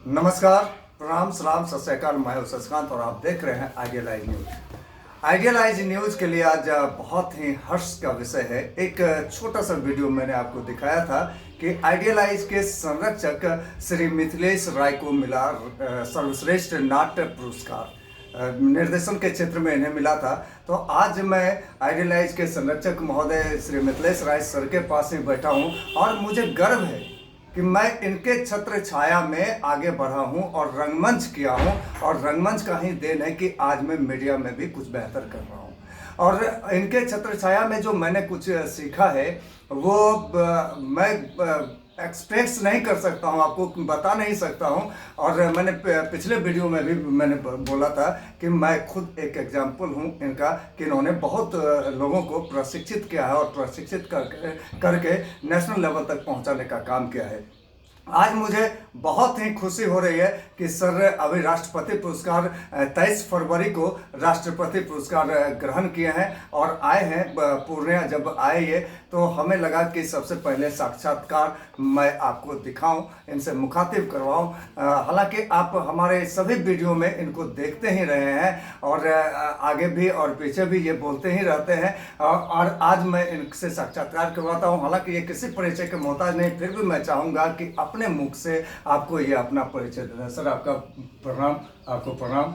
नमस्कार, प्रणाम, सलाम, सत श्री अकाल। मैं हूं शशिकांत और आप देख रहे हैं आइडियलाइज न्यूज। आइडियलाइज न्यूज के लिए आज बहुत ही हर्ष का विषय है। एक छोटा सा वीडियो मैंने आपको दिखाया था कि आइडियलाइज के संरक्षक श्री मिथिलेश राय को मिला सर्वश्रेष्ठ नाट्य पुरस्कार। निर्देशन के क्षेत्र में इन्हें मिला था। तो आज मैं आइडियलाइज के संरक्षक महोदय श्री मिथिलेश राय सर के पास ही बैठा हूं और मुझे गर्व है कि मैं इनके छत्र छाया में आगे बढ़ा हूं और रंगमंच किया हूं। और रंगमंच का ही देन है कि आज मैं मीडिया में भी कुछ बेहतर कर रहा हूं। और इनके छत्र छाया में जो मैंने कुछ सीखा है वो मैं एक्सप्रेस नहीं कर सकता हूं, आपको बता नहीं सकता हूं। और मैंने पिछले वीडियो में भी मैंने बोला था कि मैं खुद एक एग्जाम्पल हूं इनका, कि इन्होंने बहुत लोगों को प्रशिक्षित किया है और प्रशिक्षित करके नेशनल लेवल तक पहुंचाने का काम किया है। आज मुझे बहुत ही खुशी हो रही है कि सर अभी राष्ट्रपति पुरस्कार 23 फरवरी को राष्ट्रपति पुरस्कार ग्रहण किए हैं और आए हैं पूर्णिया। जब आए ये तो हमें लगा कि सबसे पहले साक्षात्कार मैं आपको दिखाऊं, इनसे मुखातिब करवाऊं। हालांकि आप हमारे सभी वीडियो में इनको देखते ही रहे हैं और आगे भी और पीछे भी ये बोलते ही रहते हैं। और आज मैं इनसे साक्षात्कार करवाता हूं। हालांकि ये किसी परिचय के मोहताज नहीं, फिर भी मैं चाहूँगा कि अपने मुख से आपको ये अपना परिचय देना। सर आपका प्रणाम, आपको प्रणाम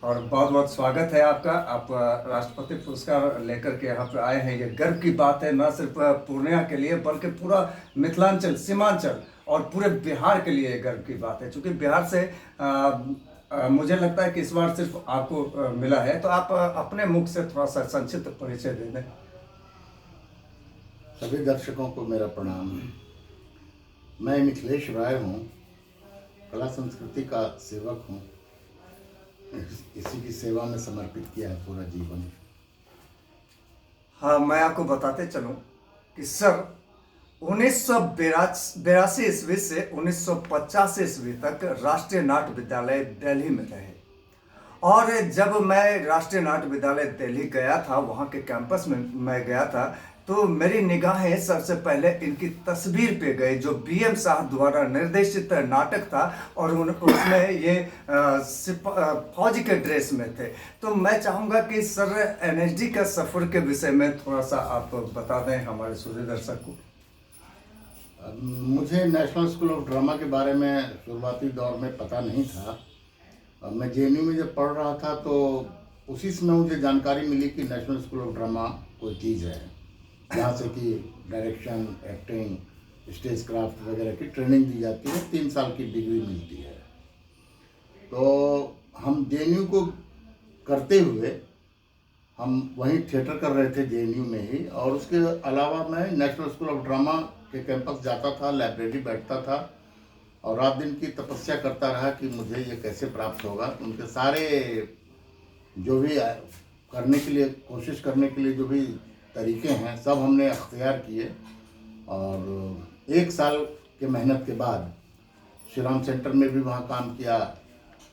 और बहुत बहुत स्वागत है आपका। आप राष्ट्रपति पुरस्कार लेकर के यहाँ पे आए हैं, ये गर्व की बात है, न सिर्फ पूर्णिया के लिए बल्कि पूरा मिथिलांचल, सीमांचल और पूरे बिहार के लिए गर्व की बात है। क्योंकि बिहार से मुझे लगता है कि इस बार सिर्फ आपको मिला है। तो आप अपने मुख से थोड़ा सा संक्षिप्त परिचय दे दें। सभी दर्शकों को मेरा प्रणाम। मैं मिथिलेश राय हूँ, कला संस्कृति का सेवक हूँ। इसी की सेवा में समर्पित किया है पूरा जीवन। हाँ, मैं आपको बताते चलूँ कि सर 1982 ईस्वी से 1985 ईस्वी तक राष्ट्रीय नाट्य विद्यालय दिल्ली में रहे। और जब मैं राष्ट्रीय नाट्य विद्यालय दिल्ली गया था, वहाँ के कैंपस में मैं गया था, तो मेरी निगाहें सबसे पहले इनकी तस्वीर पे गई जो बीएम साहब द्वारा निर्देशित नाटक था और उसमें ये फौजी के ड्रेस में थे। तो मैं चाहूँगा कि सर एनएसडी का सफ़र के विषय में थोड़ा सा आप बता दें हमारे सूर्य दर्शक को। मुझे नेशनल स्कूल ऑफ ड्रामा के बारे में शुरुआती दौर में पता नहीं था। मैं जेएनयू में जब पढ़ रहा था तो उसी समय मुझे जानकारी मिली कि नेशनल स्कूल ऑफ ड्रामा कोई चीज़ है, जहाँ से कि डायरेक्शन, एक्टिंग, स्टेज क्राफ्ट वगैरह की ट्रेनिंग दी जाती है, 3 साल की डिग्री मिलती है। तो हम जेएनयू को करते हुए हम वहीं थिएटर कर रहे थे जेएनयू में ही, और उसके अलावा मैं नेशनल स्कूल ऑफ ड्रामा के कैंपस जाता था, लाइब्रेरी बैठता था और रात दिन की तपस्या करता रहा कि मुझे ये कैसे प्राप्त होगा। उनके सारे जो भी करने के लिए, कोशिश करने के लिए जो भी तरीके हैं, सब हमने अख्तियार किए। और 1 साल के मेहनत के बाद श्री राम सेंटर में भी वहाँ काम किया,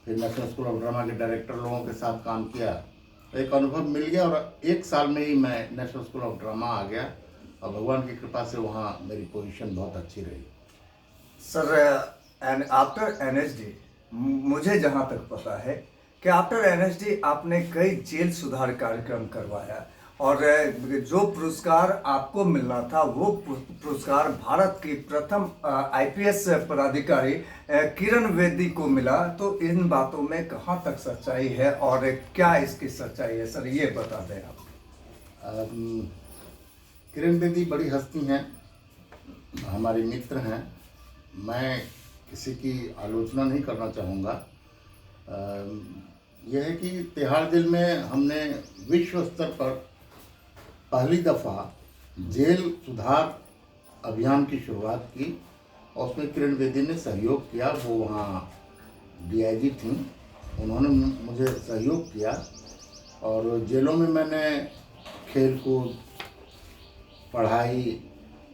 फिर नेशनल स्कूल ऑफ ड्रामा के डायरेक्टर लोगों के साथ काम किया। एक अनुभव मिल गया और 1 साल में ही मैं नेशनल स्कूल ऑफ ड्रामा आ गया और भगवान की कृपा से वहाँ मेरी पोजीशन बहुत अच्छी रही। सर आफ्टर एनएसडी मुझे जहाँ तक पता है कि आफ्टर एनएसडी आपने कई जेल सुधार कार्यक्रम करवाया और जो पुरस्कार आपको मिलना था वो पुरस्कार भारत की प्रथम आईपीएस पदाधिकारी किरण बेदी को मिला। तो इन बातों में कहाँ तक सच्चाई है और क्या इसकी सच्चाई है, सर ये बता दें आप। किरण बेदी बड़ी हस्ती हैं, हमारे मित्र हैं। मैं किसी की आलोचना नहीं करना चाहूँगा। यह है कि तिहाड़ जेल में हमने विश्व स्तर पर पहली दफ़ा जेल सुधार अभियान की शुरुआत की और उसमें किरण बेदी ने सहयोग किया। वो वहाँ डीआईजी थीं, उन्होंने मुझे सहयोग किया और जेलों में मैंने खेल कूद, पढ़ाई,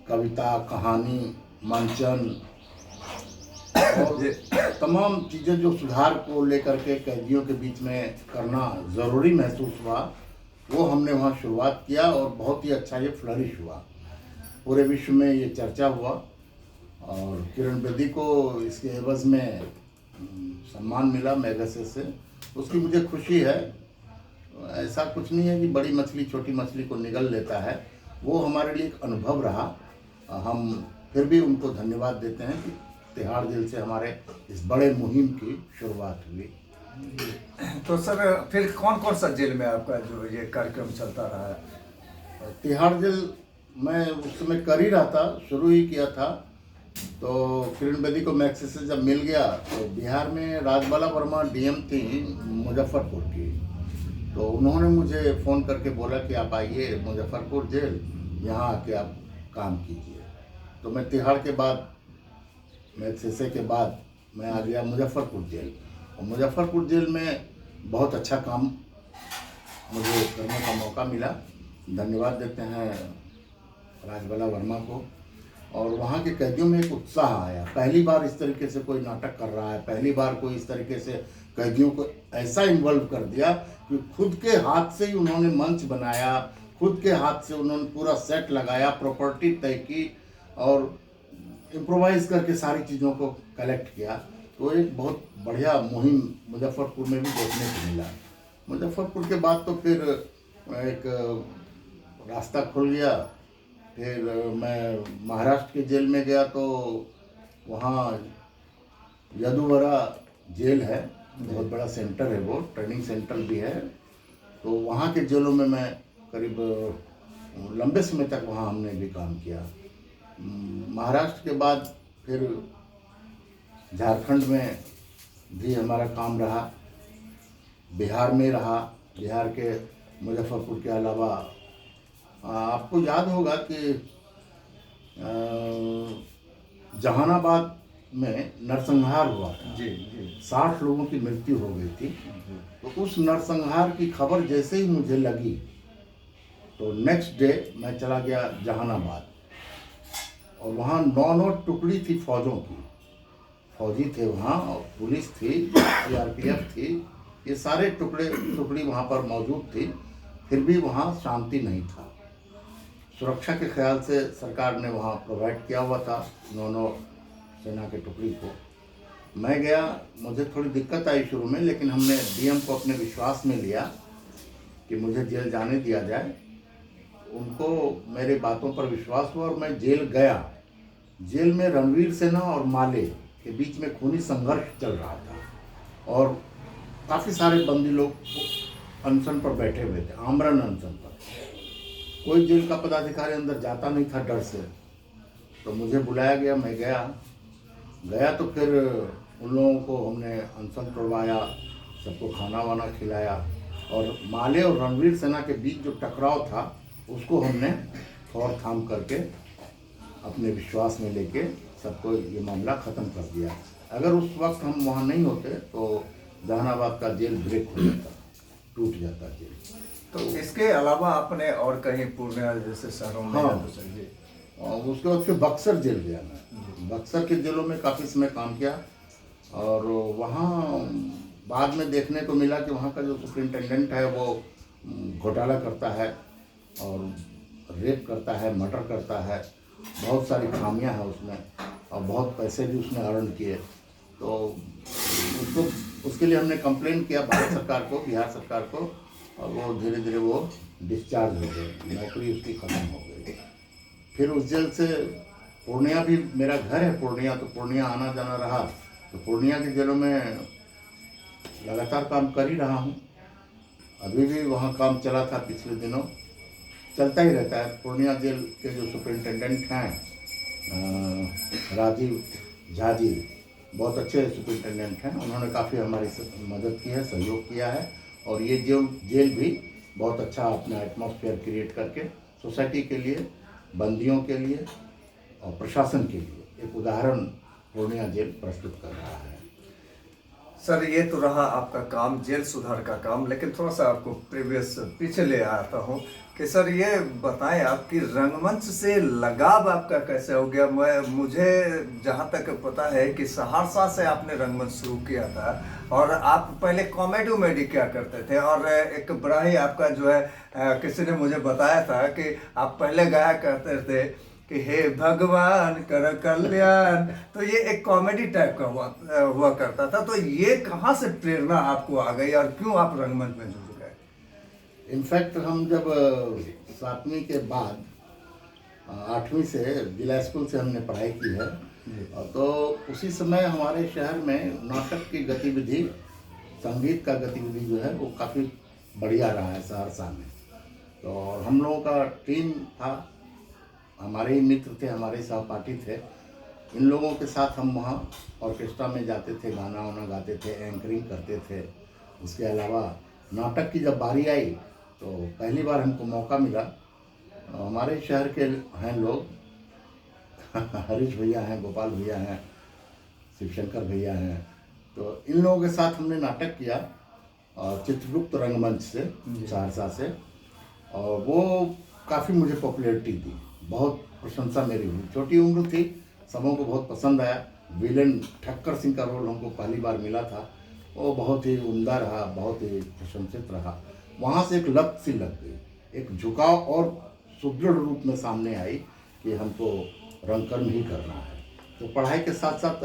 कविता, कहानी, मंचन और तमाम चीज़ें जो सुधार को लेकर के कैदियों के बीच में करना ज़रूरी महसूस हुआ, वो हमने वहाँ शुरुआत किया और बहुत ही अच्छा ये फ्लरिश हुआ। पूरे विश्व में ये चर्चा हुआ और किरण बेदी को इसके एवज़ में सम्मान मिला मैगसेसे से, उसकी मुझे खुशी है। ऐसा कुछ नहीं है कि बड़ी मछली छोटी मछली को निगल लेता है, वो हमारे लिए एक अनुभव रहा। हम फिर भी उनको धन्यवाद देते हैं कि तिहाड़ जेल से हमारे इस बड़े मुहिम की शुरुआत हुई। तो सर फिर कौन कौन सा जेल में आपका जो ये कार्यक्रम चलता रहा है? तिहाड़ जेल मैं उस समय कर ही रहा था, शुरू ही किया था। तो किरण बेदी को मैक्सिस से जब मिल गया तो बिहार में राजबाला वर्मा डीएम थी मुजफ्फरपुर की, तो उन्होंने मुझे फ़ोन करके बोला कि आप आइए मुजफ्फरपुर जेल, यहाँ आके आप काम कीजिए। तो मैं तिहाड़ के बाद मैक्सिस के बाद मैं आ गया मुजफ्फरपुर जेल, और मुजफ्फरपुर जेल में बहुत अच्छा काम मुझे करने का मौका मिला। धन्यवाद देते हैं राजबाला वर्मा को। और वहाँ के कैदियों में एक उत्साह आया, पहली बार इस तरीके से कोई नाटक कर रहा है, पहली बार कोई इस तरीके से कैदियों को ऐसा इन्वॉल्व कर दिया कि खुद के हाथ से ही उन्होंने मंच बनाया, खुद के हाथ से उन्होंने पूरा सेट लगाया, प्रॉपर्टी तय की और इम्प्रोवाइज करके सारी चीज़ों को कलेक्ट किया। तो एक बहुत बढ़िया मुहिम मुजफ्फरपुर में भी देखने को मिला। मुजफ्फरपुर के बाद तो फिर एक रास्ता खुल गया। फिर मैं महाराष्ट्र के जेल में गया, तो वहाँ यदुवरा जेल है, बहुत बड़ा सेंटर है, वो ट्रेनिंग सेंटर भी है। तो वहाँ के जेलों में मैं करीब लंबे समय तक वहाँ हमने भी काम किया। महाराष्ट्र के बाद फिर झारखंड में भी हमारा काम रहा, बिहार में रहा। बिहार के मुजफ्फरपुर के अलावा आपको याद होगा कि जहानाबाद में नरसंहार हुआ था। जी जी। 60 लोगों की मृत्यु हो गई थी। तो उस नरसंहार की खबर जैसे ही मुझे लगी तो नेक्स्ट डे मैं चला गया जहानाबाद, और वहाँ 9 टुकड़ी थी फौजों की, फौजी थे वहाँ और पुलिस थी, सीआरपीएफ थी, ये सारे टुकड़ी वहाँ पर मौजूद थी। फिर भी वहाँ शांति नहीं था। सुरक्षा के ख्याल से सरकार ने वहाँ प्रोवाइड किया हुआ था 9 सेना के टुकड़ी को। मैं गया, मुझे थोड़ी दिक्कत आई शुरू में, लेकिन हमने डीएम को अपने विश्वास में लिया कि मुझे जेल जाने दिया जाए। उनको मेरे बातों पर विश्वास हुआ और मैं जेल गया। जेल में रणवीर सेना और माले के बीच में खूनी संघर्ष चल रहा था और काफ़ी सारे बंदी लोग अनशन पर बैठे हुए थे, आमरण अनशन पर। कोई जेल का पदाधिकारी अंदर जाता नहीं था डर से। तो मुझे बुलाया गया, मैं गया तो फिर उन लोगों को हमने अनशन करवाया, सबको खाना वाना खिलाया, और माले और रणवीर सेना के बीच जो टकराव था उसको हमने थोड़ थाम करके अपने विश्वास में लेके सबको ये मामला ख़त्म कर दिया। अगर उस वक्त हम वहाँ नहीं होते तो जहानाबाद का जेल ब्रेक हो जाता, टूट जाता जेल। तो इसके अलावा आपने और कहीं पूर्णिया जैसे शहरों में? हाँ, तो चलिए। और उसके बाद फिर बक्सर जेल गया मैं। बक्सर के जेलों में काफ़ी समय काम किया, और वहाँ बाद में देखने को मिला कि वहाँ का जो सुपरिंटेंडेंट है वो घोटाला करता है और रेप करता है, मर्डर करता है, बहुत सारी खामियां हैं उसमें, और बहुत पैसे भी उसने अर्न किए। तो उसके लिए हमने कंप्लेंट किया भारत सरकार को, बिहार सरकार को, और वो धीरे धीरे वो डिस्चार्ज हो गए, नौकरी उसकी ख़त्म हो गई। फिर उस जेल से पूर्णिया भी, मेरा घर है पूर्णिया, तो पूर्णिया आना जाना रहा। तो पूर्णिया के जेलों में लगातार काम कर ही रहा हूँ, अभी भी वहाँ काम चला था, पिछले दिनों चलता ही रहता है। पूर्णिया जेल के जो सुपरिंटेंडेंट हैं राजीव झा जी, बहुत अच्छे सुपरिंटेंडेंट हैं, उन्होंने काफ़ी हमारी मदद की है, सहयोग किया है, और ये जेल भी बहुत अच्छा अपना एटमॉस्फेयर क्रिएट करके सोसाइटी के लिए, बंदियों के लिए और प्रशासन के लिए एक उदाहरण पूर्णिया जेल प्रस्तुत कर रहा है। सर ये तो रहा आपका काम, जेल सुधार का काम, लेकिन थोड़ा सा आपको प्रीवियस पीछे ले आता हूँ कि सर ये बताएं आपकी रंगमंच से लगाव आपका कैसे हो गया? मुझे जहाँ तक पता है कि सहरसा से आपने रंगमंच शुरू किया था, और आप पहले कॉमेडी उमेडी क्या करते थे, और एक बड़ा ही आपका जो है किसी ने मुझे बताया था कि आप पहले गाया करते थे कि हे भगवान कर कल्याण, तो ये एक कॉमेडी टाइप का हुआ करता था। तो ये कहाँ से प्रेरणा आपको आ गई और क्यों आप रंगमंच में जुड़ गए? इनफैक्ट हम जब 7वीं के बाद 8वीं से जिला स्कूल से हमने पढ़ाई की है, तो उसी समय हमारे शहर में नाटक की गतिविधि, संगीत का गतिविधि जो है वो काफ़ी बढ़िया रहा है सहरसा में। तो हम लोगों का टीम था, हमारे ही मित्र थे, हमारे सहपाठी थे। इन लोगों के साथ हम वहाँ ऑर्केस्ट्रा में जाते थे, गाना वाना गाते थे, एंकरिंग करते थे। उसके अलावा नाटक की जब बारी आई तो पहली बार हमको मौका मिला। हमारे शहर के हैं लोग हरीश भैया हैं, गोपाल भैया हैं, शिवशंकर भैया हैं, तो इन लोगों के साथ हमने नाटक किया चित्रगुप्त रंगमंच से, सहरसा से, और वो काफ़ी मुझे पॉपुलैरिटी दी, बहुत प्रशंसा मेरी हुई। छोटी उम्र थी, सबों को बहुत पसंद आया। विलेन ठक्कर सिंह का रोल हमको पहली बार मिला था, वो बहुत ही उम्दा रहा, बहुत ही प्रशंसित रहा। वहाँ से एक लत सी लग गई, एक झुकाव और सुदृढ़ रूप में सामने आई कि हमको रंगकर्म ही करना है। तो पढ़ाई के साथ साथ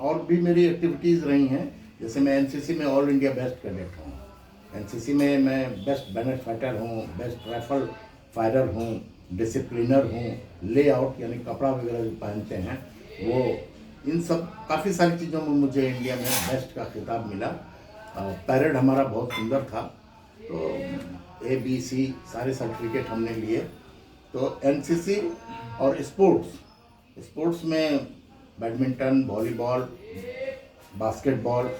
और भी मेरी एक्टिविटीज़ रही हैं। जैसे मैं एनसीसी में ऑल इंडिया बेस्ट कैडेट हूँ, एनसीसी में मैं बेस्ट बैनर फाइटर हूँ, बेस्ट राइफल फायरर हूँ, डिसिप्लिनर हूँ, लेआउट यानी कपड़ा वगैरह जो पहनते हैं वो, इन सब काफ़ी सारी चीज़ों में मुझे इंडिया में बेस्ट का खिताब मिला। पैरेड हमारा बहुत सुंदर था। तो ABC सारे सर्टिफिकेट हमने लिए। तो एनसीसी और स्पोर्ट्स में badminton, volleyball, basketball,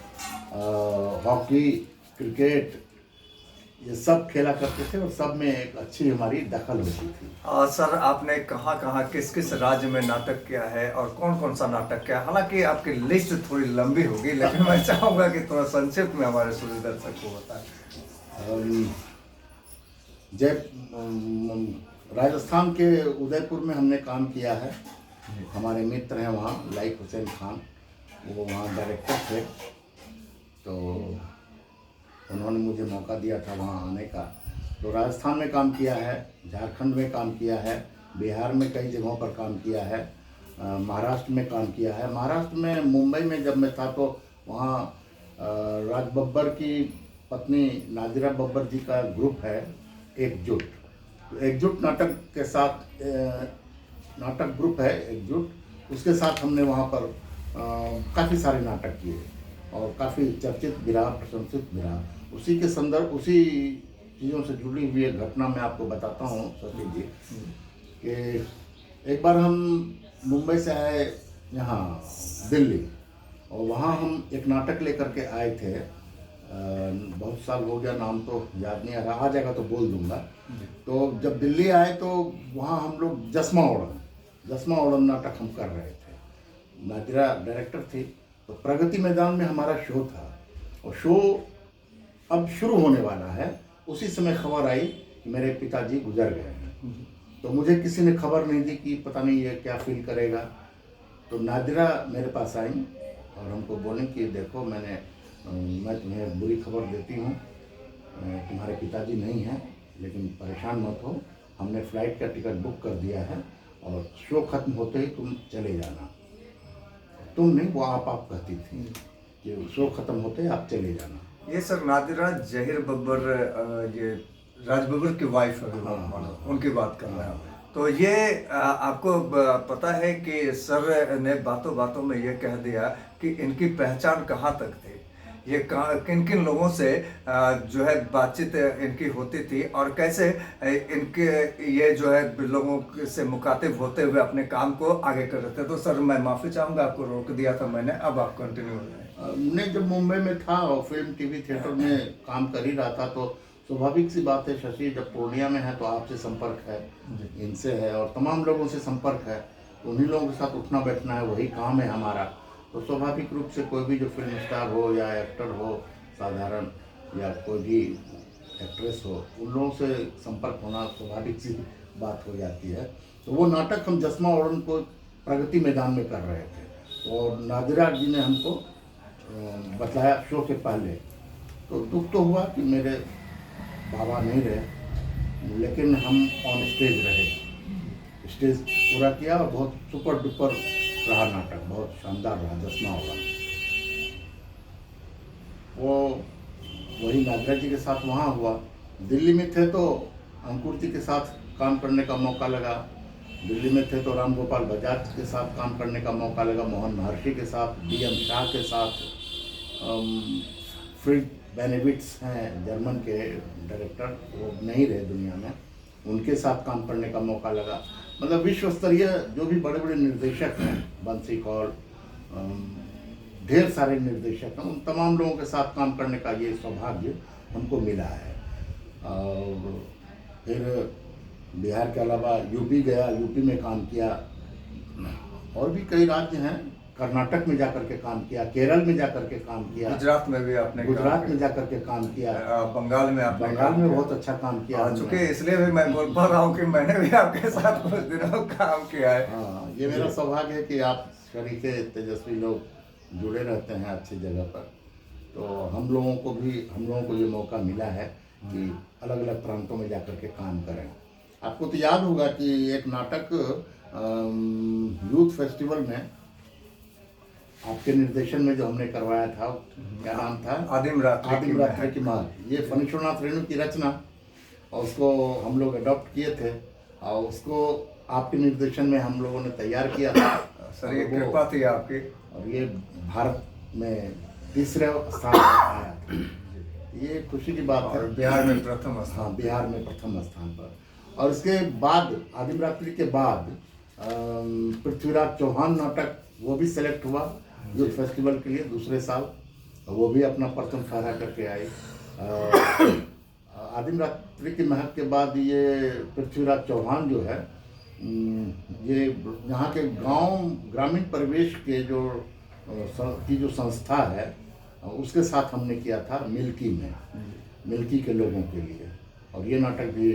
hockey, cricket, ये सब खेला करते थे और सब में एक अच्छी हमारी दखल होती थी। सर, आपने कहाँ कहाँ किस किस राज्य में नाटक किया है और कौन कौन सा नाटक किया? हालांकि आपकी लिस्ट थोड़ी लंबी होगी, लेकिन मैं चाहूँगा कि थोड़ा संक्षिप्त में हमारे सुनी दर्शक को बताएं। राजस्थान के उदयपुर में हमने काम किया है। हमारे मित्र हैं वहाँ, लाइक हुसैन खान, वो वहाँ डायरेक्टर थे, तो उन्होंने मुझे मौका दिया था वहाँ आने का। तो राजस्थान में काम किया है, झारखंड में काम किया है, बिहार में कई जगहों पर काम किया है, महाराष्ट्र में काम किया है। महाराष्ट्र में मुंबई में जब मैं था तो वहाँ राज बब्बर की पत्नी नादिरा बब्बर जी का ग्रुप है एकजुट। एकजुट नाटक के साथ नाटक ग्रुप है एकजुट, उसके साथ हमने वहाँ पर काफ़ी सारे नाटक किए और काफ़ी चर्चित भी रहा, प्रशंसित भी रहा। उसी के संदर्भ, उसी चीज़ों से जुड़ी हुई एक घटना मैं आपको बताता हूँ सतीश जी, कि एक बार हम मुंबई से आए यहाँ दिल्ली, और वहाँ हम एक नाटक लेकर के आए थे। बहुत साल हो गया, नाम तो याद नहीं आ रहा, आ जाएगा तो बोल दूंगा। तो जब दिल्ली आए तो वहाँ हम लोग जस्मा ओढ़न नाटक हम कर रहे थे। नादिरा डायरेक्टर थी। तो प्रगति मैदान में हमारा शो था और शो अब शुरू होने वाला है। उसी समय खबर आई कि मेरे पिताजी गुजर गए हैं। तो मुझे किसी ने खबर नहीं दी कि पता नहीं ये क्या फील करेगा। तो नादिरा मेरे पास आई और हमको बोले कि देखो, मैं तुम्हें बुरी खबर देती हूँ, तुम्हारे पिताजी नहीं हैं, लेकिन परेशान मत हो, हमने फ़्लाइट का टिकट बुक कर दिया है और शो ख़त्म होते ही तुम चले जाना। तुम नहीं, वो आप कहती थी कि शो ख़त्म होते ही आप चले जाना। ये सर नादिरा जहीर बब्बर, ये राज बब्बर की वाइफ है, उनकी बात कर रहे हैं। तो ये आपको पता है कि सर ने बातों बातों में ये कह दिया कि इनकी पहचान कहाँ तक थी, ये किन किन लोगों से जो है बातचीत इनकी होती थी और कैसे इनके ये जो है लोगों से मुखातिब होते हुए अपने काम को आगे कर रहे थे। तो सर मैं माफ़ी चाहूँगा, आपको रोक दिया था मैंने, अब आप कंटिन्यू हो जाए। नहीं, जब मुंबई में था और फिल्म टीवी थिएटर में काम कर ही रहा था, तो स्वाभाविक सी बात है शशि, जब पूर्णिया में है तो आपसे संपर्क है, इनसे है और तमाम लोगों से संपर्क है। उन्हीं लोगों के साथ उठना बैठना है, वही काम है हमारा। तो स्वाभाविक रूप से कोई भी जो फिल्म स्टार हो या एक्टर हो साधारण, या कोई भी एक्ट्रेस हो, उन लोगों से संपर्क होना स्वाभाविक सी बात हो जाती है। तो वो नाटक हम जस्मा ओढ़न को प्रगति मैदान में कर रहे थे और नादिरा जी ने हमको बताया शो के पहले। तो दुख तो हुआ कि मेरे बाबा नहीं रहे, लेकिन हम ऑन स्टेज रहे। स्टेज पूरा किया और बहुत सुपर डुपर रहा नाटक, बहुत शानदार रहा, 10वां होगा। वो वही नागराज जी के साथ वहाँ हुआ। दिल्ली में थे तो अंकुर जी के साथ काम करने का मौका लगा, दिल्ली में थे तो राम गोपाल बजाज के साथ काम करने का मौका लगा, मोहन महर्षि के साथ, DM शाह के साथ, फ्रिड बेनेविट्स हैं जर्मन के डायरेक्टर, वो नहीं रहे दुनिया में, उनके साथ काम करने का मौका लगा। मतलब विश्व स्तरीय जो भी बड़े बड़े निर्देशक हैं, बंसी कौल, ढेर सारे निर्देशक हैं, उन तमाम लोगों के साथ काम करने का ये सौभाग्य हमको मिला है। और फिर बिहार के अलावा यूपी गया, यूपी में काम किया, और भी कई राज्य हैं, कर्नाटक में जाकर के काम किया, केरल में जाकर के काम किया, गुजरात में भी आपने गुजरात में जाकर के काम किया, बंगाल में आपने बंगाल में बहुत अच्छा काम किया। चूंकि इसलिए भी मैं बोल पा रहा हूँ कि मैंने भी आपके साथ कुछ दिनों काम किया है। हाँ, ये मेरा सौभाग्य है कि आप शरीके तेजस्वी लोग जुड़े रहते हैं अच्छी जगह पर, तो हम लोगों को ये मौका मिला है कि अलग अलग प्रांतों में जाकर के काम करें। आपको तो याद होगा कि एक नाटक यूथ फेस्टिवल में आपके निर्देशन में जो हमने करवाया था, क्या नाम था? आदिम रात्रि की माँ। ये फणीश्वरनाथ रेणु की रचना, और उसको हम लोग अडॉप्ट किए थे और उसको आपके निर्देशन में हम लोगों ने तैयार किया था। सर ये कृपा थी आपकी, और ये भारत में तीसरे स्थान पर आया था। ये खुशी की बात है। बिहार में प्रथम स्थान। हाँ, बिहार में प्रथम स्थान पर। और इसके बाद आदिम रात्रि के बाद पृथ्वीराज चौहान नाटक वो भी सेलेक्ट हुआ यूथ फेस्टिवल के लिए दूसरे साल, वो भी अपना प्रथम फहरा करके आई। आदिम रात्रि की महक के बाद ये पृथ्वीराज चौहान जो है, ये यहाँ के गांव ग्रामीण परिवेश के जो संस्था है उसके साथ हमने किया था मिल्की के लोगों के लिए, और ये नाटक भी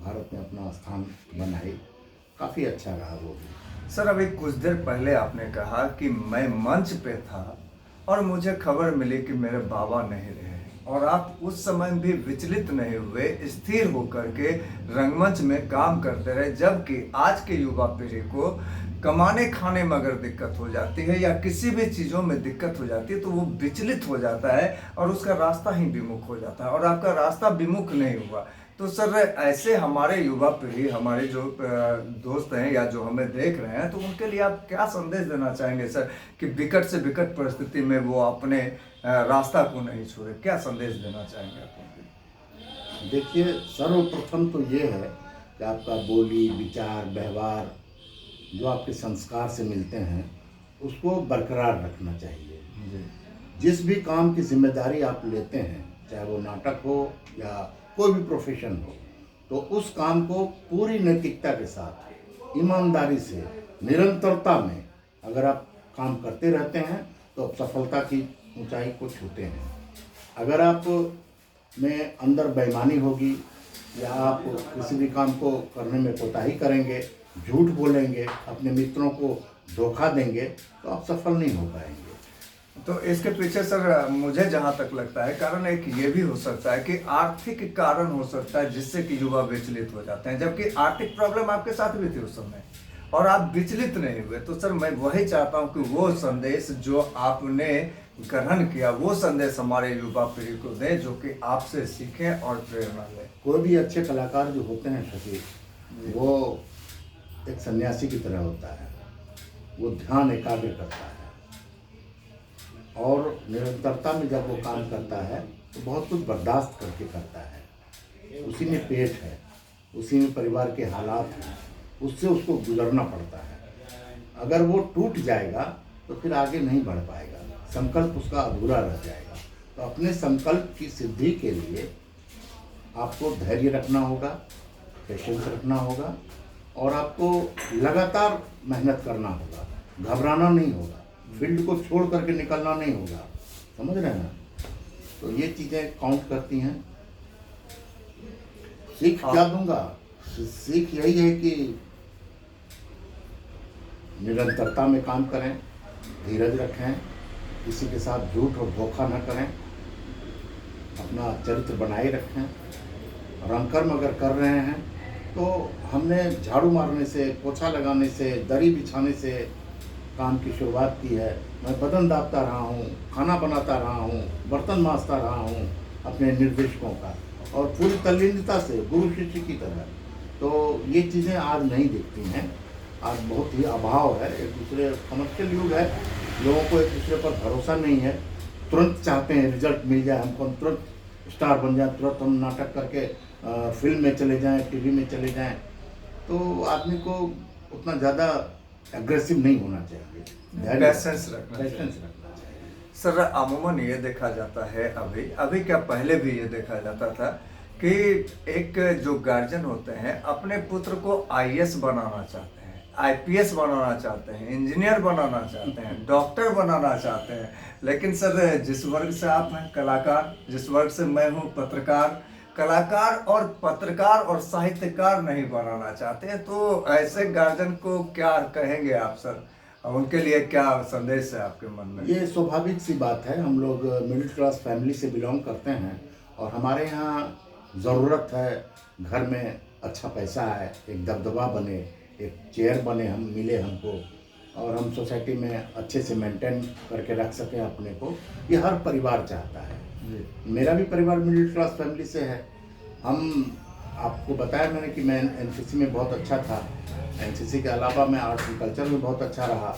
भारत में अपना स्थान बनाए, काफ़ी अच्छा रहा वो भी। सर अभी कुछ देर पहले आपने कहा कि मैं मंच पे था और मुझे खबर मिली कि मेरे बाबा नहीं रहे, और आप उस समय भी विचलित नहीं हुए, स्थिर होकर के रंगमंच में काम करते रहे। जबकि आज के युवा पीढ़ी को कमाने खाने में अगर दिक्कत हो जाती है या किसी भी चीज़ों में दिक्कत हो जाती है तो वो विचलित हो जाता है और उसका रास्ता ही विमुख हो जाता है, और आपका रास्ता विमुख नहीं हुआ। तो सर ऐसे हमारे युवा पीढ़ी, हमारे जो दोस्त हैं या जो हमें देख रहे हैं, तो उनके लिए आप क्या संदेश देना चाहेंगे सर कि विकट से विकट परिस्थिति में वो अपने रास्ता को नहीं छोड़े? क्या संदेश देना चाहेंगे आप उनको? देखिए, सर्वप्रथम तो ये है कि आपका बोली, विचार, व्यवहार जो आपके संस्कार से मिलते हैं उसको बरकरार रखना चाहिए। जिस भी काम की जिम्मेदारी आप लेते हैं, चाहे वो नाटक हो या कोई भी प्रोफेशन हो, तो उस काम को पूरी नैतिकता के साथ, ईमानदारी से, निरंतरता में अगर आप काम करते रहते हैं तो आप सफलता की ऊंचाई को छूते हैं। अगर आप में अंदर बेईमानी होगी या आप किसी भी काम को करने में कोताही करेंगे, झूठ बोलेंगे, अपने मित्रों को धोखा देंगे, तो आप सफल नहीं हो पाएंगे। तो इसके पीछे सर मुझे जहाँ तक लगता है कारण एक ये भी हो सकता है कि आर्थिक कारण हो सकता है जिससे कि युवा विचलित हो जाते हैं, जबकि आर्थिक प्रॉब्लम आपके साथ भी थी उस समय और आप विचलित नहीं हुए। तो सर मैं वही चाहता हूँ कि वो संदेश जो आपने ग्रहण किया, वो संदेश हमारे युवा पीढ़ी को दें जो कि आपसे सीखें और प्रेरणा लें। कोई भी अच्छे कलाकार जो होते हैं शकील, वो एक सन्यासी की तरह होता है। वो ध्यान एकाग्र करता है और निरंतरता में जब वो काम करता है तो बहुत कुछ बर्दाश्त करके करता है। उसी में पेट है, उसी में परिवार के हालात हैं, उससे उसको गुजरना पड़ता है। अगर वो टूट जाएगा तो फिर आगे नहीं बढ़ पाएगा, संकल्प उसका अधूरा रह जाएगा। तो अपने संकल्प की सिद्धि के लिए आपको धैर्य रखना होगा, पेशेंस रखना होगा और आपको लगातार मेहनत करना होगा, घबराना नहीं होगा, फील्ड को छोड़ करके निकलना नहीं होगा। समझ रहे हैं ना? तो ये चीज़ें काउंट करती हैं। सीख क्या दूंगा? सीख यही है कि निरंतरता में काम करें, धीरज रखें, किसी के साथ झूठ और धोखा न करें, अपना चरित्र बनाए रखें और अंकर्म अगर कर रहे हैं तो हमने झाड़ू मारने से, पोछा लगाने से, दरी बिछाने से काम की शुरुआत की है। मैं बदन दापता रहा हूँ, खाना बनाता रहा हूँ, बर्तन मांजता रहा हूँ अपने निर्देशकों का, और पूरी तल्लीनता से गुरु शिष्य की तरह। तो ये चीज़ें आज नहीं दिखती हैं। आज बहुत ही अभाव है, एक दूसरे कमर्शियल युग है, लोगों को एक दूसरे पर भरोसा नहीं है। तुरंत चाहते हैं रिजल्ट मिल जाए हमको, हम तुरंत स्टार बन जाए, तुरंत हम नाटक करके फिल्म में चले जाएं, टीवी में चले जाएं। तो आदमी को उतना ज़्यादा एग्रेसिव नहीं होना चाहिए, पैसेंस रखना चाहिए। पैशेंस रखना चाहिए। सर अमूमन ये देखा जाता है, अभी अभी क्या पहले भी ये देखा जाता था कि एक जो गार्जियन होते हैं अपने पुत्र को आईएएस बनाना चाहते हैं, आईपीएस बनाना चाहते हैं, इंजीनियर बनाना चाहते हैं, डॉक्टर बनाना चाहते हैं, लेकिन सर जिस वर्ग से आप हैं कलाकार, जिस वर्ग से मैं हूँ पत्रकार, कलाकार और पत्रकार और साहित्यकार नहीं बनाना चाहते हैं। तो ऐसे गार्जियन को क्या कहेंगे आप सर? उनके लिए क्या संदेश है आपके मन में? ये स्वाभाविक सी बात है, हम लोग मिडिल क्लास फैमिली से बिलोंग करते हैं, और हमारे यहाँ ज़रूरत है घर में अच्छा पैसा है, एक दबदबा बने, एक चेयर बने, हम मिले हमको, और हम सोसाइटी में अच्छे से मेंटेन करके रख सकें अपने को। ये हर परिवार चाहता है। मेरा भी परिवार मिडिल क्लास फैमिली से है। हम आपको बताया मैंने कि मैं एनसीसी में बहुत अच्छा था। एनसीसी के अलावा मैं आर्ट्स एंड कल्चर में बहुत अच्छा रहा।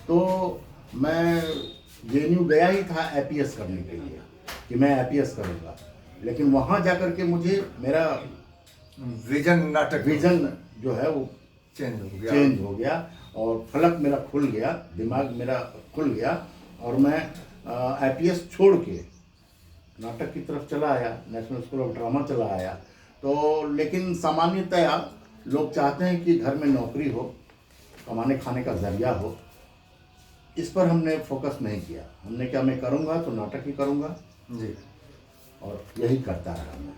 तो मैं जेएनयू गया ही था एपीएस करने के लिए कि मैं एपीएस करूँगा, लेकिन वहाँ जाकर के मुझे मेरा विजन जो है वो चेंज हो गया, और फलक मेरा खुल गया, दिमाग मेरा खुल गया, और मैं एपीएस छोड़ के नाटक की तरफ चला आया, नेशनल स्कूल ऑफ ड्रामा चला आया। तो लेकिन सामान्यतया लोग चाहते हैं कि घर में नौकरी हो, कमाने खाने का जरिया हो। इस पर हमने फोकस नहीं किया। हमने क्या, मैं करूँगा तो नाटक ही करूँगा जी, और यही करता रहा मैं।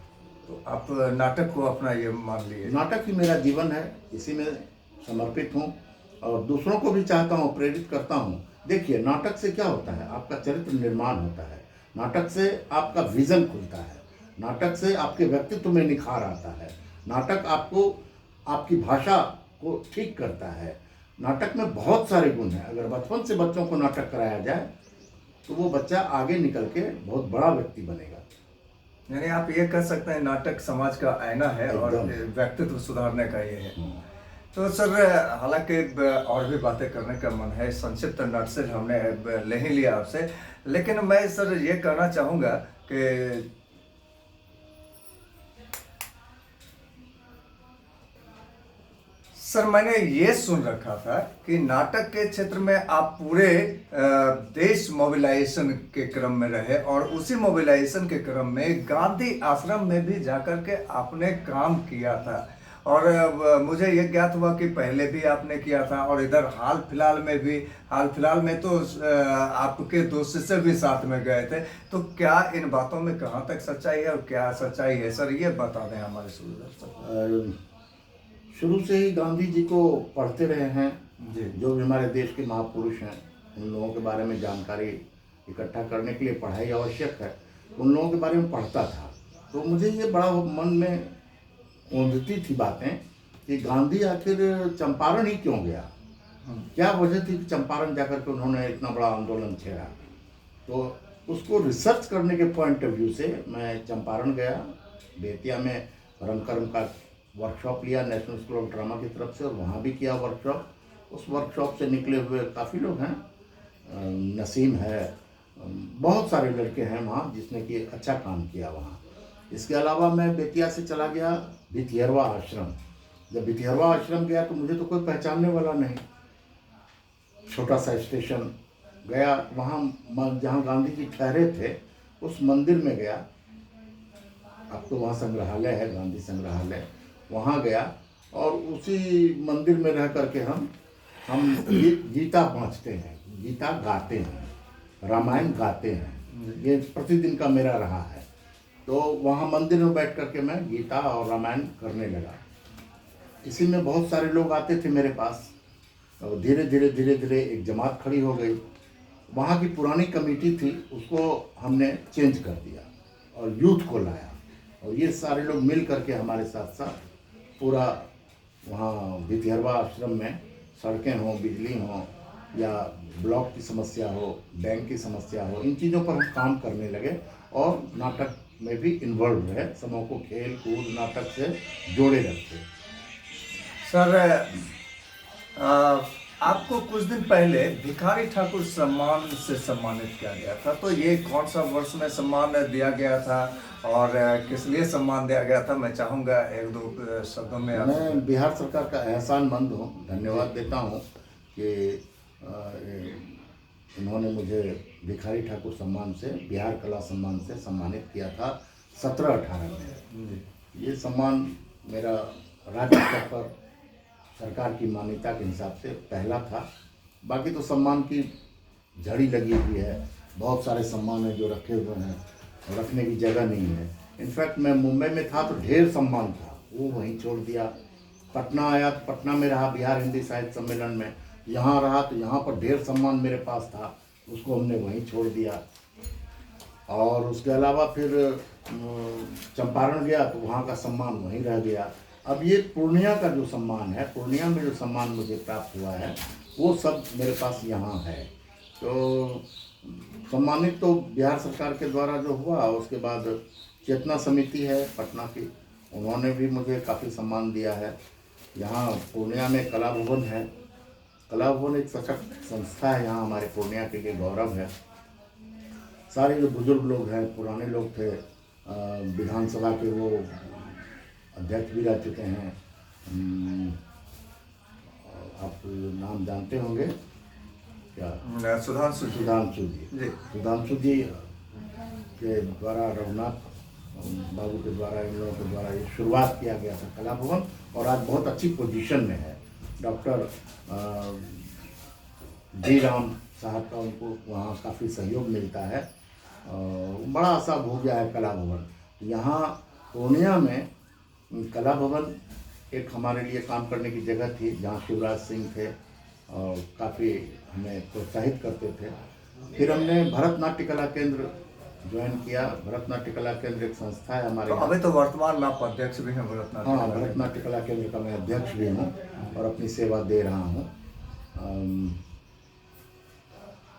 तो आप नाटक को अपना ये मान लिए? नाटक ही मेरा जीवन है, इसी में समर्पित हूँ, और दूसरों को भी चाहता हूँ, प्रेरित करता हूँ। देखिए, नाटक से क्या होता है, आपका चरित्र निर्माण होता है, नाटक से आपका विजन खुलता है, नाटक से आपके व्यक्तित्व में निखार आता है, नाटक आपको आपकी भाषा को ठीक करता है। नाटक में बहुत सारे गुण हैं। अगर बचपन से बच्चों को नाटक कराया जाए तो वो बच्चा आगे निकल के बहुत बड़ा व्यक्ति बनेगा। यानी आप ये कह सकते हैं नाटक समाज का आईना है और एकदम। व्यक्तित्व सुधारने का ये है। तो सर हालांकि और भी बातें करने का मन है, संक्षिप्त नटशेल हमने ले ही लिया आपसे, लेकिन मैं सर ये कहना चाहूँगा कि सर मैंने ये सुन रखा था कि नाटक के क्षेत्र में आप पूरे देश मोबिलाइजेशन के क्रम में रहे, और उसी मोबिलाइजेशन के क्रम में गांधी आश्रम में भी जाकर के आपने काम किया था। और मुझे ये ज्ञात हुआ कि पहले भी आपने किया था, और इधर हाल फिलहाल में तो आपके दो शिष्य भी साथ में गए थे। तो क्या इन बातों में कहाँ तक सच्चाई है और क्या सच्चाई है सर, ये बता दें हमारे दर्शक। शुरू से ही गांधी जी को पढ़ते रहे हैं जी। जो भी हमारे देश के महापुरुष हैं, उन लोगों के बारे में जानकारी इकट्ठा करने के लिए पढ़ाई आवश्यक है। उन लोगों के बारे में पढ़ता था, तो मुझे ये बड़ा मन में ऊँधती थी बातें कि गांधी आखिर चंपारण ही क्यों गया, क्या वजह थी कि चंपारण जाकर के उन्होंने इतना बड़ा आंदोलन छेड़ा। तो उसको रिसर्च करने के पॉइंट ऑफ व्यू से मैं चंपारण गया, बेतिया में रंगकर्म का वर्कशॉप लिया नेशनल स्कूल ऑफ ड्रामा की तरफ से, और वहाँ भी किया वर्कशॉप। उस वर्कशॉप से निकले हुए काफ़ी लोग हैं, नसीम है, बहुत सारे लड़के हैं वहाँ जिसने कि अच्छा काम किया वहाँ। इसके अलावा मैं बेतिया से चला गया भितिहरवा आश्रम। जब भितिहरवा आश्रम गया तो मुझे तो कोई पहचानने वाला नहीं, छोटा सा स्टेशन गया, वहाँ जहाँ गांधी जी ठहरे थे उस मंदिर में गया। अब तो वहाँ संग्रहालय है, गांधी संग्रहालय, वहाँ गया, और उसी मंदिर में रह करके हम गीता पहुँचते हैं, गीता गाते हैं, रामायण गाते हैं। ये प्रतिदिन का मेरा रहा है। तो वहाँ मंदिर में बैठ करके मैं गीता और रामायण करने लगा। इसी में बहुत सारे लोग आते थे मेरे पास, और धीरे धीरे एक जमात खड़ी हो गई। वहाँ की पुरानी कमेटी थी, उसको हमने चेंज कर दिया और यूथ को लाया, और ये सारे लोग मिल करके हमारे साथ साथ पूरा वहाँ भितिहरवा आश्रम में सड़कें हों, बिजली हों, या ब्लॉक की समस्या हो, बैंक की समस्या हो, इन चीज़ों पर हम काम करने लगे और नाटक में भी इन्वॉल्व रहे, समूह को खेल कूद नाटक से जोड़े रखे। सर आपको कुछ दिन पहले भिखारी ठाकुर सम्मान से सम्मानित किया गया था, तो ये कौन सा वर्ष में सम्मान दिया गया था और किस लिए सम्मान दिया गया था? मैं चाहूँगा एक दो शब्दों में आप। मैं बिहार सरकार का एहसानमंद हूँ, धन्यवाद देता हूँ कि इन्होंने मुझे भिखारी ठाकुर सम्मान से, बिहार कला सम्मान से सम्मानित किया था 17-18 में। ये सम्मान मेरा राज्य स्तर पर सरकार की मान्यता के हिसाब से पहला था। बाकी तो सम्मान की झड़ी लगी हुई है, बहुत सारे सम्मान हैं जो रखे हुए हैं और रखने की जगह नहीं है। इनफैक्ट मैं मुंबई में था तो ढेर सम्मान था, वो वहीं छोड़ दिया। पटना आया तो पटना में रहा बिहार हिंदी साहित्य सम्मेलन में, यहाँ रहा तो यहाँ पर ढेर सम्मान मेरे पास था, उसको हमने वहीं छोड़ दिया। और उसके अलावा फिर चंपारण गया तो वहाँ का सम्मान वहीं रह गया। अब ये पूर्णिया का जो सम्मान है, पूर्णिया में जो सम्मान मुझे प्राप्त हुआ है, वो सब मेरे पास यहाँ है। तो सम्मानित तो बिहार सरकार के द्वारा जो हुआ, उसके बाद चेतना समिति है पटना की, उन्होंने भी मुझे काफ़ी सम्मान दिया है। यहाँ पूर्णिया में कला भवन है, कला भवन एक सशक्त संस्था है, यहाँ हमारे पूर्णिया के लिए गौरव है। सारे जो बुजुर्ग लोग हैं, पुराने लोग थे, विधानसभा के वो अध्यक्ष भी रह चुके हैं, आप नाम जानते होंगे क्या? सुधांशु जी के द्वारा, रघुनाथ बाबू के द्वारा, इन लोगों के द्वारा ये शुरुआत किया गया था कला भवन, और आज बहुत अच्छी पोजीशन में है। डॉक्टर जी राम साहब का उनको वहाँ काफ़ी सहयोग मिलता है, बड़ा आशा हो गया है कला भवन। यहाँ पूर्णिया में कला भवन एक हमारे लिए काम करने की जगह थी, जहाँ शिवराज सिंह थे और काफ़ी हमें प्रोत्साहित करते थे। फिर हमने भरतनाट्य कला केंद्र ज्वाइन किया। भरतनाट्य कला केंद्र एक संस्था है हमारे। तो अभी तो वर्तमान में आप अध्यक्ष भी हैं भरतनाट्य? हाँ, भरतनाट्य कला केंद्र का मैं अध्यक्ष भी हूँ और अपनी सेवा दे रहा हूँ।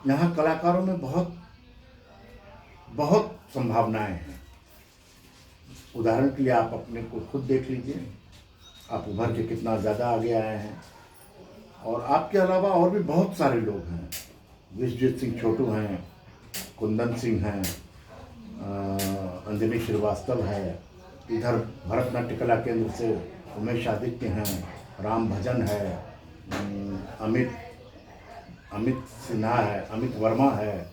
यहाँ कलाकारों में बहुत बहुत संभावनाएं हैं। उदाहरण के लिए आप अपने को खुद देख लीजिए, आप उभर के कितना ज़्यादा आगे आए हैं। और आपके अलावा और भी बहुत सारे लोग हैं, विश्वजीत सिंह छोटू हैं, कुंदन सिंह हैं, अंजनी श्रीवास्तव है, इधर भरतनाट्य कला केंद्र से उमेश आदित्य हैं, राम भजन है, अमित सिन्हा है, अमित वर्मा है,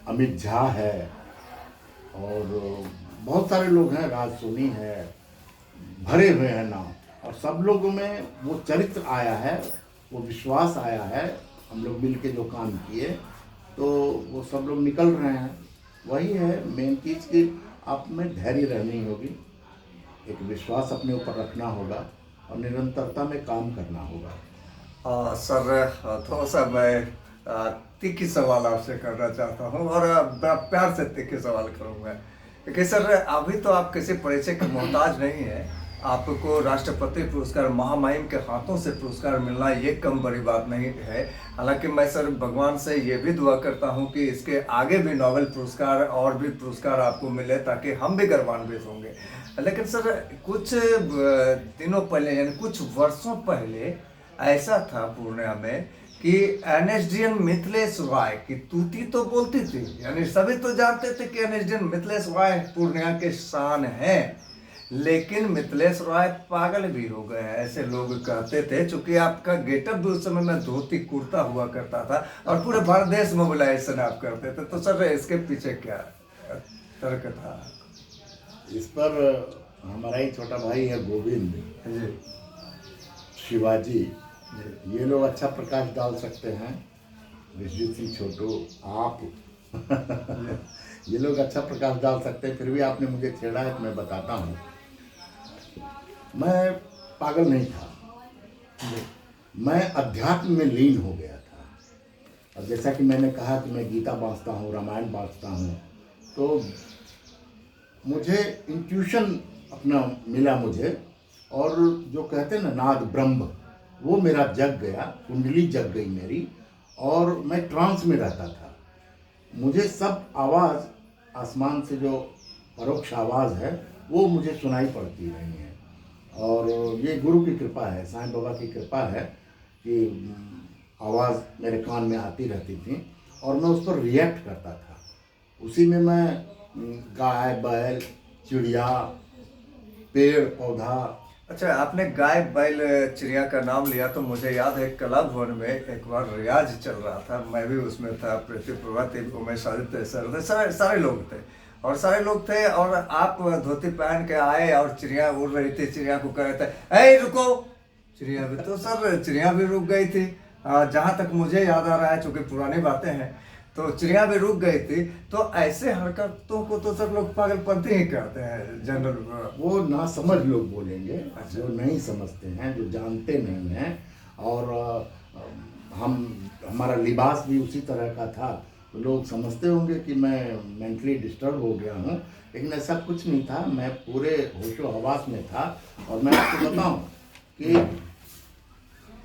अमित झा है, और बहुत सारे लोग हैं, राज सोनी है, भरे हुए हैं नाम। और सब लोगों में वो चरित्र आया है, वो विश्वास आया है। हम लोग मिल के जो काम किए तो वो सब लोग निकल रहे हैं। वही है मेन चीज़ कि आप में धैर्य रहनी होगी, एक विश्वास अपने ऊपर रखना होगा और निरंतरता में काम करना होगा। सर थोड़ा सा मैं तीखी सवाल आपसे करना चाहता हूँ और बड़ा प्यार से तीखी सवाल करूँगा कि सर अभी तो आप किसी परिचय के मोहताज नहीं है। आपको राष्ट्रपति पुरस्कार, महामहिम के हाथों से पुरस्कार मिलना ये कम बड़ी बात नहीं है। हालांकि मैं सर भगवान से ये भी दुआ करता हूँ कि इसके आगे भी नोबेल पुरस्कार और भी पुरस्कार आपको मिले ताकि हम भी गर्वान्वित होंगे। लेकिन सर कुछ दिनों पहले यानी कुछ वर्षों पहले ऐसा था पूर्णिया में कि एनएसडीएन मिथिलेश रॉय की तूती तो बोलती थी, यानी सभी तो जानते थे कि एनएसडीएन मिथिलेश रॉय पूर्णिया के शान हैं, लेकिन मिथिलेश रॉय पागल भी हो गए हैं, ऐसे लोग कहते थे। चूंकि आपका गेटअप भी उस समय में धोती कुर्ता हुआ करता था और पूरे भारत देश मोबिलाइजेशन आप करते थे, तो सर इसके पीछे क्या तर्क था? इस पर हमारा ही छोटा भाई है गोविंद जी, शिवाजी, ये लोग अच्छा प्रकाश डाल सकते हैं। विश्वजीत सिंह छोटू, आप ये लोग अच्छा प्रकाश डाल सकते हैं। फिर भी आपने मुझे छेड़ा है तो मैं बताता हूँ। मैं पागल नहीं था, मैं अध्यात्म में लीन हो गया था। और जैसा कि मैंने कहा कि मैं गीता बाँचता हूँ, रामायण बाँचता हूँ, तो मुझे इंट्यूशन अपना मिला मुझे, और जो कहते हैं ना नाद ब्रह्म, वो मेरा जग गया, कुंडली जग गई मेरी, और मैं ट्रांस में रहता था। मुझे सब आवाज़ आसमान से जो परोक्ष आवाज़ है वो मुझे सुनाई पड़ती रही है। और ये गुरु की कृपा है, साईं बाबा की कृपा है कि आवाज़ मेरे कान में आती रहती थी और मैं उस पर रिएक्ट करता था। उसी में मैं गाय, बैल, चिड़िया, पेड़ पौधा। अच्छा, आपने गाय बैल चिड़िया का नाम लिया तो मुझे याद है कला भवन में एक बार रियाज चल रहा था, मैं भी उसमें था, प्रीति प्रभाती, उमेश आदित्य सर थे, सारे लोग थे, और सारे लोग थे, और आप धोती पहन के आए और चिड़िया उड़ रही थी, चिड़िया को कह रहे थे ए रुको, चिड़िया भी, तो सर चिड़िया भी रुक गई थी। जहाँ तक मुझे याद आ रहा है, चूंकि पुरानी बातें हैं, तो चिड़िया भी रुक गई थी। तो ऐसे हरकतों को तो सब लोग पागलपंती ही कहते हैं जनरल। वो ना समझ लोग बोलेंगे, जो नहीं समझते हैं, जो जानते नहीं हैं। और हमारा लिबास भी उसी तरह का था, तो लोग समझते होंगे कि मैं मेंटली डिस्टर्ब हो गया हूँ, लेकिन ऐसा कुछ नहीं था। मैं पूरे होशो हवास में था। और मैं आपको बताऊँ कि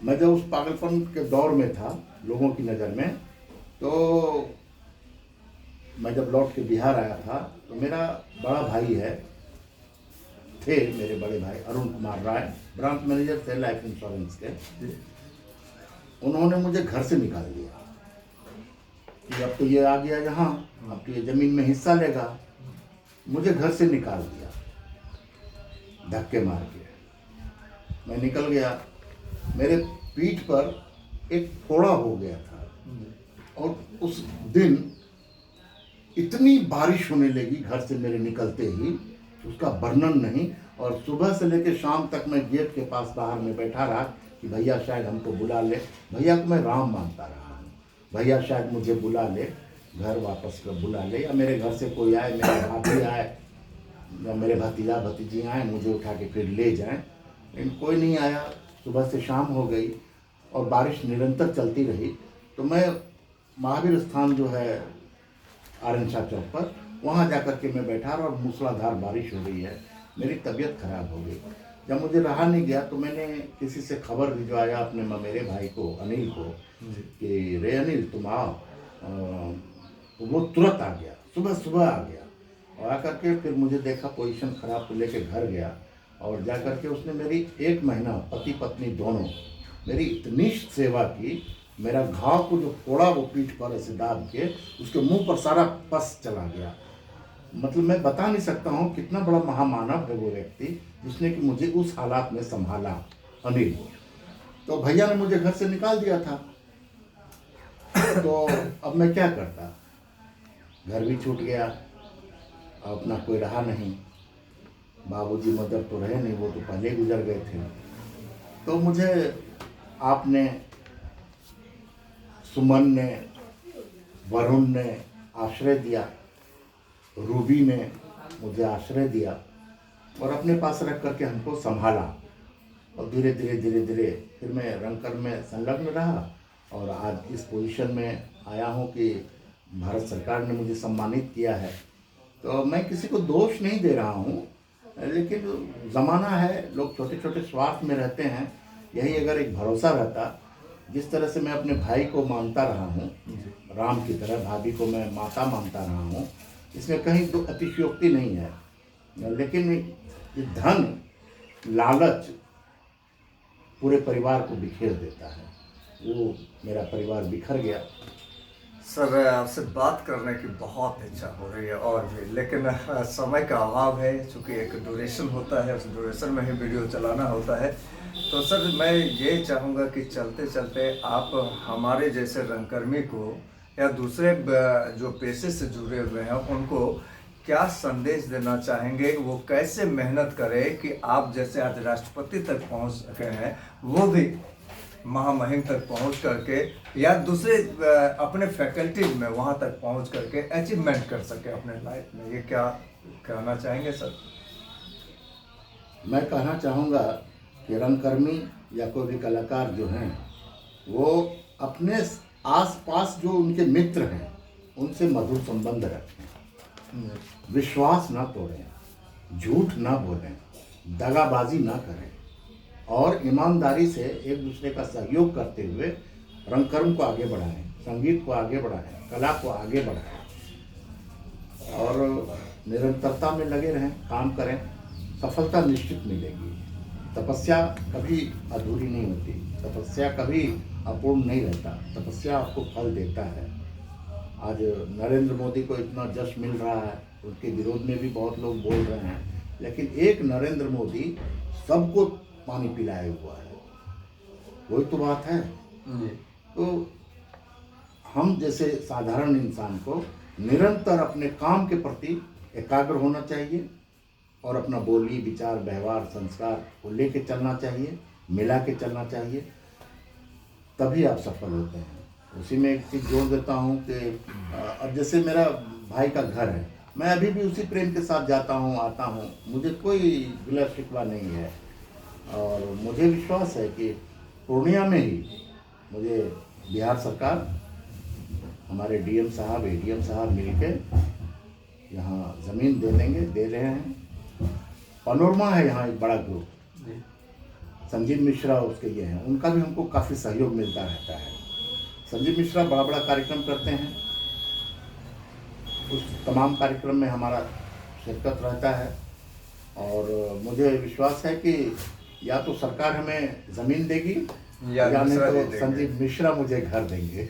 मैं जब उस पागलपन के दौर में था लोगों की नज़र में, तो मैं जब लौट के बिहार आया था, तो मेरा बड़ा भाई थे मेरे बड़े भाई अरुण कुमार राय, ब्रांच मैनेजर थे लाइफ इंश्योरेंस के। उन्होंने मुझे घर से निकाल दिया कि अब तो ये आ गया यहाँ, अब तो ये ज़मीन में हिस्सा लेगा। मुझे घर से निकाल दिया धक्के मार के। मैं निकल गया, मेरे पीठ पर एक फोड़ा हो गया था, और उस दिन इतनी बारिश होने लगी घर से मेरे निकलते ही, उसका वर्णन नहीं। और सुबह से लेकर शाम तक मैं गेट के पास बाहर में बैठा रहा कि भैया शायद हमको बुला ले। भैया को मैं राम मानता रहा हूँ, भैया शायद मुझे बुला ले, घर वापस कर बुला ले, या मेरे घर से कोई आए, मेरे भाभी आए या मेरे भतीजा भतीजी आए, मुझे उठा के फिर ले जाएं। लेकिन कोई नहीं आया। सुबह से शाम हो गई और बारिश निरंतर चलती रही। तो मैं महावीर स्थान जो है आर्यन शाह चौक पर, वहाँ जा कर के मैं बैठा रहा, और मूसलाधार बारिश हो रही है। मेरी तबीयत खराब हो गई। जब मुझे रहा नहीं गया तो मैंने किसी से खबर भिजवाया अपने मेरे भाई को, अनिल को, कि रे अनिल तुम आओ। तो वो तुरंत आ गया, सुबह सुबह आ गया, और आकर के फिर मुझे देखा पोजीशन खराब, तो लेके घर गया। और जा कर के उसने मेरी 1 महीना, पति पत्नी दोनों, मेरी इतनी सेवा की। मेरा घाव को जो फोड़ा वो पीठ पर ऐसे दाब के, उसके मुंह पर सारा पस चला गया। मतलब मैं बता नहीं सकता हूँ कितना बड़ा महामानव है वो व्यक्ति, जिसने कि मुझे उस हालात में संभाला, अनिल। तो भैया ने मुझे घर से निकाल दिया था, तो अब मैं क्या करता, घर भी छूट गया, अपना कोई रहा नहीं। बाबूजी मदर तो रहे नहीं, वो तो पहले गुजर गए थे। तो मुझे आपने, सुमन ने, वरुण ने आश्रय दिया, रूबी ने मुझे आश्रय दिया, और अपने पास रख करके हमको संभाला। और धीरे धीरे फिर मैं रंगकर्म में संलग्न रहा, और आज इस पोजीशन में आया हूँ कि भारत सरकार ने मुझे सम्मानित किया है। तो मैं किसी को दोष नहीं दे रहा हूँ, लेकिन ज़माना है, लोग छोटे छोटे स्वार्थ में रहते हैं। यही अगर एक भरोसा रहता, जिस तरह से मैं अपने भाई को मानता रहा हूँ राम की तरह, भाभी को मैं माता मानता रहा हूँ, इसमें कहीं तो अतिशयोक्ति नहीं है। लेकिन ये धन, लालच पूरे परिवार को बिखेर देता है। वो मेरा परिवार बिखर गया। सर, आपसे बात करने की बहुत इच्छा हो रही है और भी, लेकिन समय का अभाव है, चूँकि एक ड्यूरेशन होता है, उस ड्यूरेशन में ही वीडियो चलाना होता है। तो सर, मैं ये चाहूँगा कि चलते चलते आप हमारे जैसे रंगकर्मी को या दूसरे जो पेशे से जुड़े हुए हैं उनको क्या संदेश देना चाहेंगे, वो कैसे मेहनत करें कि आप जैसे आज राष्ट्रपति तक पहुँच सके हैं, वो भी महामहिम तक पहुंच करके, या दूसरे अपने फैकल्टीज में वहां तक पहुंच करके अचीवमेंट कर सके अपने लाइफ में। ये क्या कहना चाहेंगे सर? मैं कहना चाहूँगा कि रंगकर्मी या कोई भी कलाकार जो हैं, वो अपने आसपास जो उनके मित्र हैं उनसे मधुर संबंध रखें, विश्वास ना तोड़ें। झूठ ना बोलें, दगाबाजी ना करें और ईमानदारी से एक दूसरे का सहयोग करते हुए रंगकर्म को आगे बढ़ाएं, संगीत को आगे बढ़ाएं, कला को आगे बढ़ाएं और निरंतरता में लगे रहें, काम करें, सफलता निश्चित मिलेगी। तपस्या कभी अधूरी नहीं होती, तपस्या कभी अपूर्ण नहीं रहता, तपस्या आपको फल देता है। आज नरेंद्र मोदी को इतना जश मिल रहा है, उनके विरोध में भी बहुत लोग बोल रहे हैं, लेकिन एक नरेंद्र मोदी सबको पानी पिलाए हुआ है, वही तो बात है। तो हम जैसे साधारण इंसान को निरंतर अपने काम के प्रति एकाग्र होना चाहिए और अपना बोली, विचार, व्यवहार, संस्कार को लेके चलना चाहिए, मिला के चलना चाहिए, तभी आप सफल होते हैं। उसी में एक चीज़ जोड़ देता हूँ कि अब जैसे मेरा भाई का घर है, मैं अभी भी उसी प्रेम के साथ जाता हूँ, आता हूँ, मुझे कोई गिला शिकवा नहीं है और मुझे विश्वास है कि पूर्णिया में ही मुझे बिहार सरकार, हमारे डीएम साहब, एडीएम साहब मिलके यहाँ ज़मीन दे देंगे, दे रहे हैं। पनोरमा है यहाँ एक बड़ा ग्रुप, संजीव मिश्रा उसके ये हैं, उनका भी हमको काफ़ी सहयोग मिलता रहता है। संजीव मिश्रा बड़ा बड़ा कार्यक्रम करते हैं, उस तमाम कार्यक्रम में हमारा शिरकत रहता है और मुझे विश्वास है कि या तो सरकार हमें ज़मीन देगी या नहीं तो संजीव मिश्रा मुझे घर देंगे।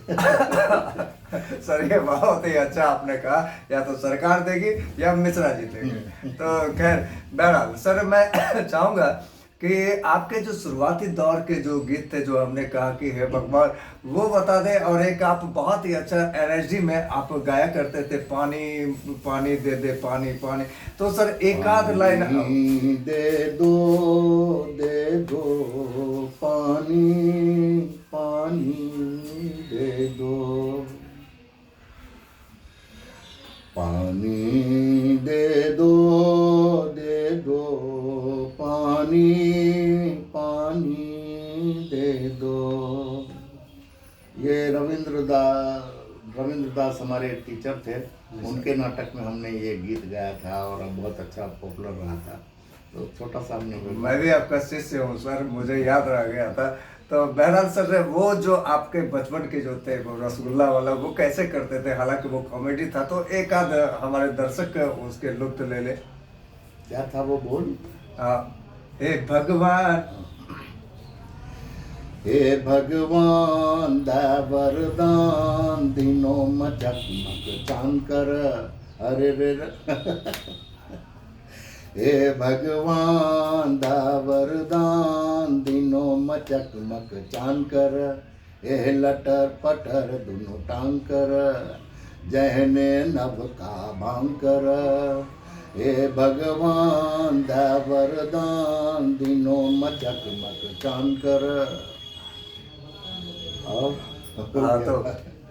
सर ये बहुत ही अच्छा आपने कहा, या तो सरकार देगी या मिश्रा जी देंगे। तो खैर बहरहाल सर मैं चाहूँगा कि आपके जो शुरुआती दौर के जो गीत थे, जो हमने कहा कि हे भगवान, वो बता दें। और एक आप बहुत ही अच्छा एनर्जी में आप गाया करते थे, पानी पानी दे दे पानी पानी। तो सर एक आध लाइन दे दो पानी पानी दे दो, पानी दे दो पानी पानी दे दो। ये रविंद्र दास हमारे टीचर थे, उनके नाटक में हमने ये गीत गाया था और बहुत अच्छा पॉपुलर रहा था। तो छोटा सा हमने, मैं भी आपका शिष्य हूँ सर, मुझे याद रह गया था। तो बहरहाल सर वो जो आपके बचपन के जो थे वो रसगुल्ला वाला, वो कैसे करते थे? हालांकि वो कॉमेडी था, तो एक आध हमारे दर्शक उसके लुत्फ ले ले। क्या था वो बोल? हे भगवान, हे भगवान दा वरदान, दिनों में जगमग चांद कर, अरे रे हे भगवान दा वरदान, दिनों में चकमक चांद कर, हे लटर पटर दोनों टांग कर, जहने नभ का भांग कर, हे भगवान दा वरदान, दिनों में चकमक चांद कर। तो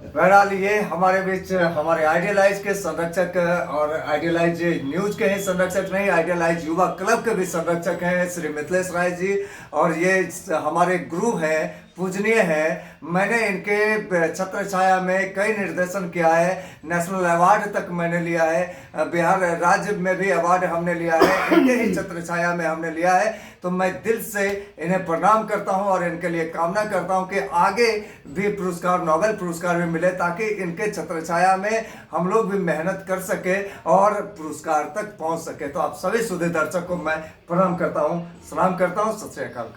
बहरहाल ये हमारे बीच हमारे आइडियलाइज के संरक्षक और आइडियलाइज न्यूज के ही संरक्षक नहीं, आइडियलाइज युवा क्लब के भी संरक्षक हैं श्री मिथिलेश राय जी। और ये हमारे गुरु हैं, पूजनीय है। मैंने इनके छत्र छाया में कई निर्देशन किया है, नेशनल अवार्ड तक मैंने लिया है, बिहार राज्य में भी अवार्ड हमने लिया है, इनके ही छत्र छाया में हमने लिया है। तो मैं दिल से इन्हें प्रणाम करता हूं और इनके लिए कामना करता हूं कि आगे भी पुरस्कार, नोबेल पुरस्कार भी मिले, ताकि इनके छत्र छाया में हम लोग भी मेहनत कर सके और पुरस्कार तक पहुंच सके। तो आप सभी सुधे दर्शक को मैं प्रणाम करता हूं, सलाम करता हूं, सत श्री अकाल।